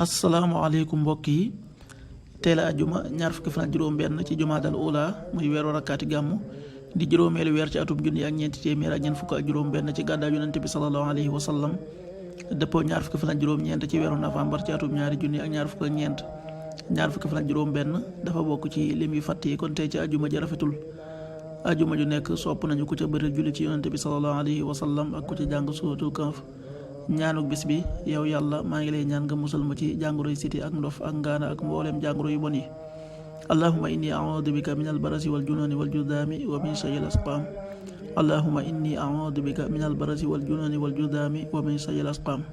asalaamaaleykum mbokk yi tey la ajuma ñaar fukki fan ak juróom benn ci jumaadal ula muy weeru rakkaati gàmmu di juróomeelu weer ci atum junni ak ñeenti téeméer ak ñeent fukk ak juróom benn ci gàddaay yonente bi sallallahu alayhi wa sallam dëppoo ñaar fukki fan ak juróom ñeent ci weeru novembre ci atum ñaari junni ak ñaar fukk ak ñeent ñaar fukki fan ak juróom benn dafa bokk ci lim yu fàtt yi kon tey ci ajuma ji rafetul ajuma ju nekk sopp nañu ku ca bëri julli ci yonente bi sallallahu alayhi wa sallam ak ku ca jàng suuratul kahf ñaanuk bis bi yow yàlla maa ngi lay ñaan nga musal ma ci jàngoroy siti ak ndof ak ngaana ak mbooleem jàngoro yu bon yi allahumma inni a'udhu bika min albarasi wal jununi wal judaami wa min sayil asqaam allahumma inni a'udhu bika min albarasi wal jununi wal judaami wa min sayil asqaam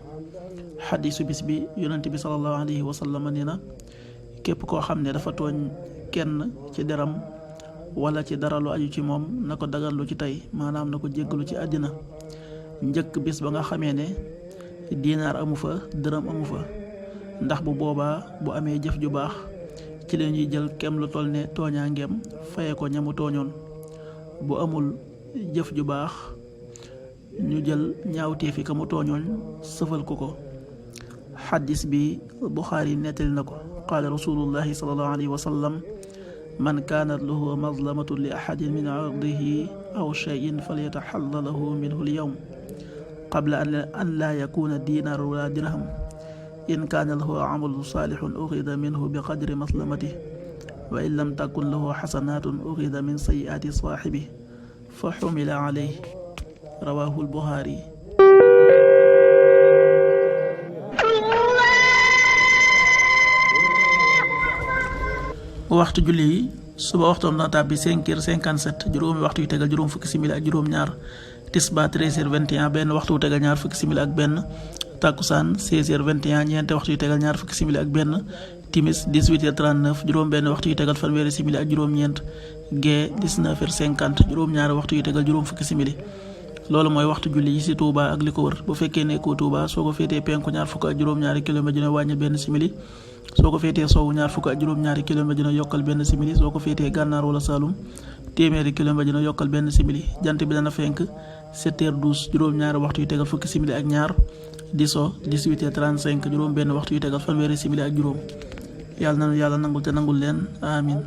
xadiisu bis bi yonent bi sallallahu alayhi wa sallam nee na képp koo xam ne dafa tooñ kenn ci deram wala ci dara lu aju ci moom na ko daganlu ci tey maanaam na ko jéggalu ci àddina njëkk bis ba nga xamee ne diinaar amu fa dërëm amu fa ndax bu boobaa bu amee jëf ju baax ci la ñuy jël kem lu toll ne tooñaangeem faye ko ñamu tooñoon bu amul jëf ju baax ñu jël ñaawteefi ka mu tooñoon sëfal ko ko xaddis bi Buxaari nettali na ko qaala rasulullahi sallallahu alayhi wa sallam man kaanat lahu mazlamatun li ahadin min ardihi aw shay'in falyataxalla lahu minhu al-yawm qabla an laa yakuuna diinaar wala dirham in kaana lahu amalun saalihun uxida minhu bi qadri maslamatihi wa in lam takun lahu xasanaatun uxida min sayyi'aati saaxibihi fa xumila alayhi rawaahu al-Buxaari. waxtu julli yi suba waxtoom dana tàbbi 5h57 juróomi waxtu yu tegal juróom fukki simili ak juróom ñaar tisba 13h21 benn waxtu yu tegal ñaar fukki simili ak benn takkusaan 16h21 ñeenti waxtu yu tegal ñaar fukki simili ak benn timis 18h39 juróom benn waxtu yu tegal fanweeri simili ak juróom ñeent gee 19h50 juróom ñaari waxtu yu tegal juróom fukki simili loolu mooy waxtu julli yi ci Touba ak li ko wër bu fekkee nekkoo Touba soo ko féetee penku ñaar fukk ak juróom-ñaari kilomètre dina wàññi benn simili soo ko féetee sowwu ñaar fukk ak juróom-ñaari kilomètre dina yokkal benn simili soo ko féetee gànnaar wala Saalum téeméeri kilomètre dina yokkal benn simili jant bi dana fenk 7h12 juróom-ñaari waxtu yu tegal fukki simili ak ñaar di so 18h35 juróom benn waxtu yu tegal fanweeri simili ak juróom yàlla nangul te nangul leen amin